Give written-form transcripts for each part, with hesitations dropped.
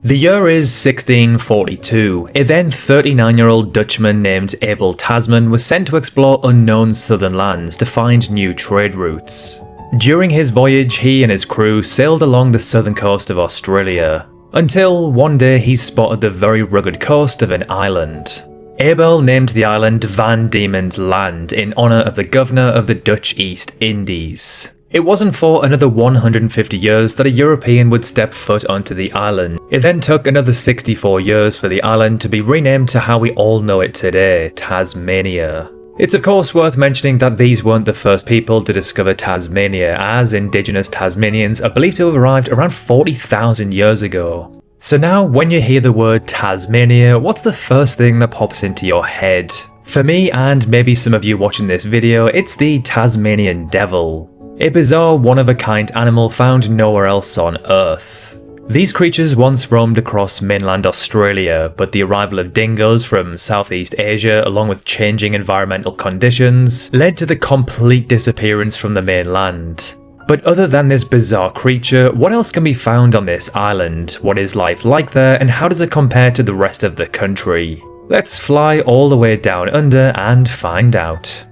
The year is 1642. A then 39-year-old Dutchman named Abel Tasman was sent to explore unknown southern lands to find new trade routes. During his voyage, he and his crew sailed along the southern coast of Australia, until one day he spotted the very rugged coast of an island. Abel named the island Van Diemen's Land in honour of the governor of the Dutch East Indies. It wasn't for another 150 years that a European would step foot onto the island. It then took another 64 years for the island to be renamed to how we all know it today, Tasmania. It's of course worth mentioning that these weren't the first people to discover Tasmania, as indigenous Tasmanians are believed to have arrived around 40,000 years ago. So now when you hear the word Tasmania, what's the first thing that pops into your head? For me, and maybe some of you watching this video, it's the Tasmanian devil. A bizarre one-of-a-kind animal found nowhere else on Earth. These creatures once roamed across mainland Australia, but the arrival of dingoes from Southeast Asia along with changing environmental conditions led to the complete disappearance from the mainland. But other than this bizarre creature, what else can be found on this island? What is life like there, and how does it compare to the rest of the country? Let's fly all the way down under and find out.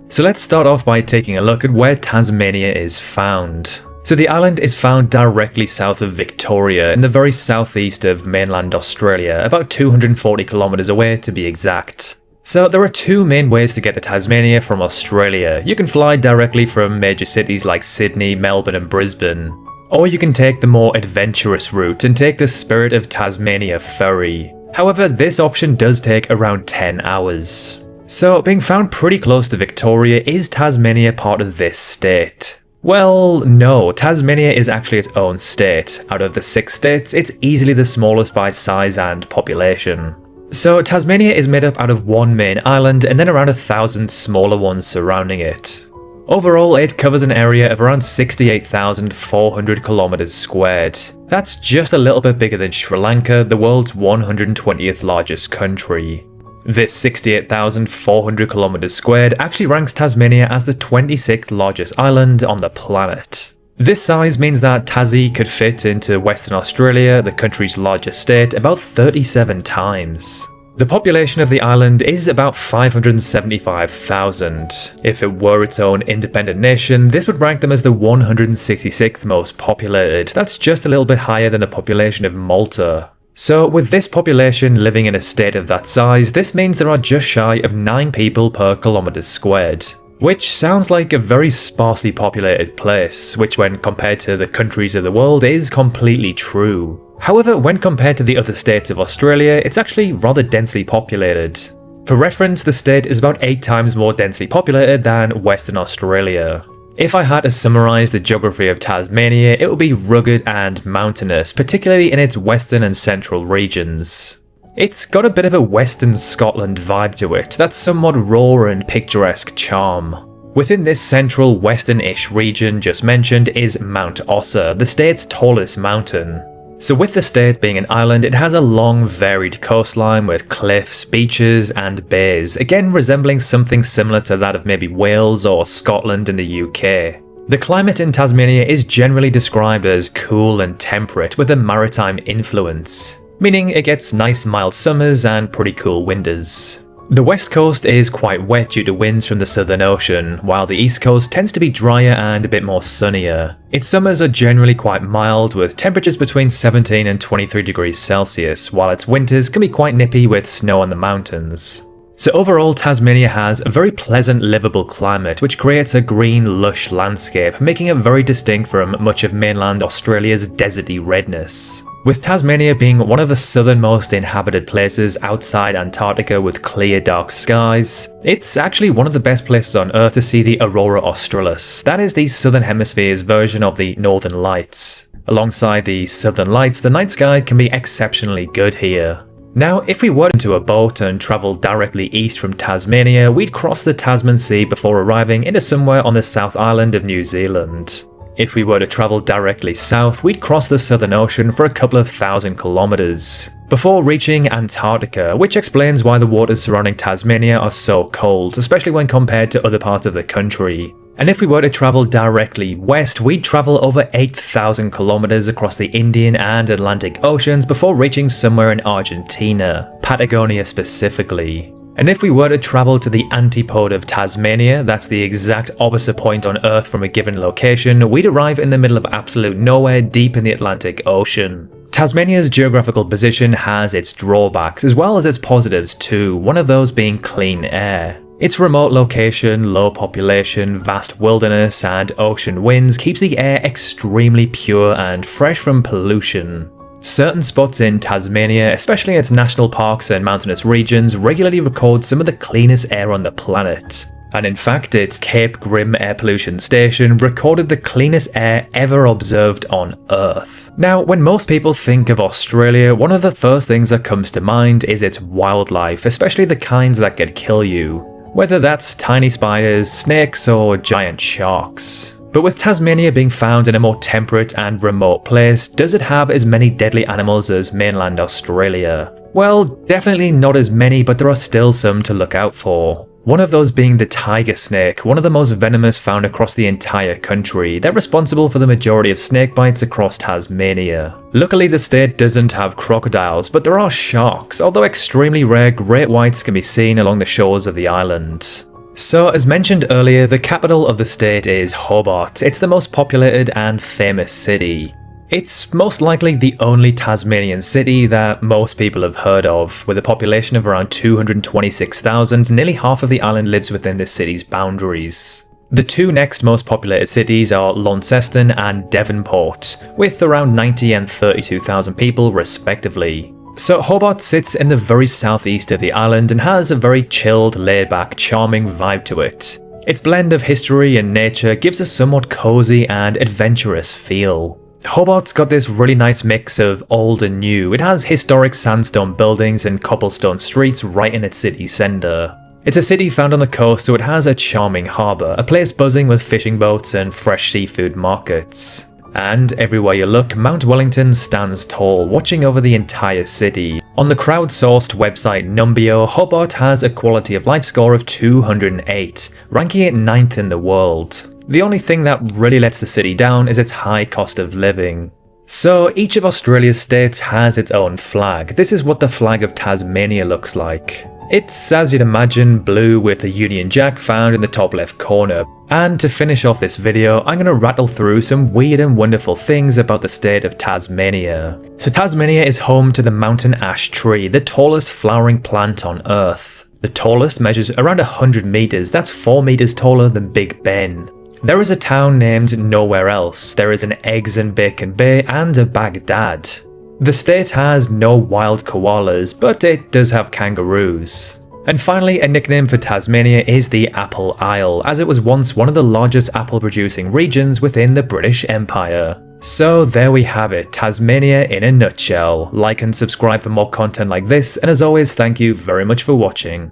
So let's start off by taking a look at where Tasmania is found. So the island is found directly south of Victoria, in the very southeast of mainland Australia, about 240 kilometers away to be exact. So there are two main ways to get to Tasmania from Australia. You can fly directly from major cities like Sydney, Melbourne and Brisbane, or you can take the more adventurous route and take the Spirit of Tasmania ferry. However, this option does take around 10 hours. So, being found pretty close to Victoria, is Tasmania part of this state? Well, no, Tasmania is actually its own state. Out of the 6 states, it's easily the smallest by size and population. So, Tasmania is made up out of one main island and then around 1,000 smaller ones surrounding it. Overall, it covers an area of around 68,400 kilometers squared. That's just a little bit bigger than Sri Lanka, the world's 120th largest country. This 68,400 kilometers squared actually ranks Tasmania as the 26th largest island on the planet. This size means that Tassie could fit into Western Australia, the country's largest state, about 37 times. The population of the island is about 575,000. If it were its own independent nation, this would rank them as the 166th most populated. That's just a little bit higher than the population of Malta. So with this population living in a state of that size, this means there are just shy of 9 people per kilometer squared. Which sounds like a very sparsely populated place, which when compared to the countries of the world is completely true. However, when compared to the other states of Australia, it's actually rather densely populated. For reference, the state is about 8 times more densely populated than Western Australia. If I had to summarise the geography of Tasmania, it would be rugged and mountainous, particularly in its western and central regions. It's got a bit of a Western Scotland vibe to it, that's somewhat raw and picturesque charm. Within this central western-ish region just mentioned is Mount Ossa, the state's tallest mountain. So with the state being an island, it has a long varied coastline with cliffs, beaches and bays, again resembling something similar to that of maybe Wales or Scotland in the UK. The climate in Tasmania is generally described as cool and temperate with a maritime influence, meaning it gets nice mild summers and pretty cool winters. The west coast is quite wet due to winds from the Southern Ocean, while the east coast tends to be drier and a bit more sunnier. Its summers are generally quite mild, with temperatures between 17 and 23 degrees Celsius, while its winters can be quite nippy with snow on the mountains. So overall, Tasmania has a very pleasant, livable climate, which creates a green, lush landscape, making it very distinct from much of mainland Australia's deserty redness. With Tasmania being one of the southernmost inhabited places outside Antarctica with clear dark skies, it's actually one of the best places on Earth to see the Aurora Australis, that is the southern hemisphere's version of the Northern Lights. Alongside the Southern Lights, the night sky can be exceptionally good here. Now, if we were into a boat and travelled directly east from Tasmania, we'd cross the Tasman Sea before arriving into somewhere on the South Island of New Zealand. If we were to travel directly south, we'd cross the Southern Ocean for a couple of thousand kilometers, before reaching Antarctica, which explains why the waters surrounding Tasmania are so cold, especially when compared to other parts of the country. And if we were to travel directly west, we'd travel over 8,000 kilometers across the Indian and Atlantic Oceans before reaching somewhere in Argentina, Patagonia specifically. And if we were to travel to the antipode of Tasmania, that's the exact opposite point on Earth from a given location, we'd arrive in the middle of absolute nowhere deep in the Atlantic Ocean. Tasmania's geographical position has its drawbacks as well as its positives too, one of those being clean air. Its remote location, low population, vast wilderness, and ocean winds keeps the air extremely pure and fresh from pollution. Certain spots in Tasmania, especially its national parks and mountainous regions, regularly record some of the cleanest air on the planet. And in fact, its Cape Grim Air Pollution Station recorded the cleanest air ever observed on Earth. Now, when most people think of Australia, one of the first things that comes to mind is its wildlife, especially the kinds that could kill you. Whether that's tiny spiders, snakes, or giant sharks. But with Tasmania being found in a more temperate and remote place, does it have as many deadly animals as mainland Australia? Well, definitely not as many, but there are still some to look out for. One of those being the tiger snake, one of the most venomous found across the entire country. They're responsible for the majority of snake bites across Tasmania. Luckily, the state doesn't have crocodiles, but there are sharks, although extremely rare great whites can be seen along the shores of the island. So, as mentioned earlier, the capital of the state is Hobart. It's the most populated and famous city. It's most likely the only Tasmanian city that most people have heard of, with a population of around 226,000, nearly half of the island lives within the city's boundaries. The two next most populated cities are Launceston and Devonport, with around 90 and 32,000 people respectively. So Hobart sits in the very southeast of the island and has a very chilled, laid-back, charming vibe to it. Its blend of history and nature gives a somewhat cozy and adventurous feel. Hobart's got this really nice mix of old and new. It has historic sandstone buildings and cobblestone streets right in its city centre. It's a city found on the coast, so it has a charming harbour, a place buzzing with fishing boats and fresh seafood markets. And everywhere you look, Mount Wellington stands tall, watching over the entire city. On the crowdsourced website Numbeo, Hobart has a quality of life score of 208, ranking it 9th in the world. The only thing that really lets the city down is its high cost of living. So each of Australia's states has its own flag. This is what the flag of Tasmania looks like. It's, as you'd imagine, blue with a Union Jack found in the top left corner. And to finish off this video, I'm going to rattle through some weird and wonderful things about the state of Tasmania. So Tasmania is home to the mountain ash tree, the tallest flowering plant on Earth. The tallest measures around 100 meters, that's 4 meters taller than Big Ben. There is a town named Nowhere Else, there is an Eggs and Bacon Bay and a Baghdad. The state has no wild koalas, but it does have kangaroos. And finally, a nickname for Tasmania is the Apple Isle, as it was once one of the largest apple producing regions within the British Empire. So there we have it, Tasmania in a nutshell. Like and subscribe for more content like this, and as always, thank you very much for watching.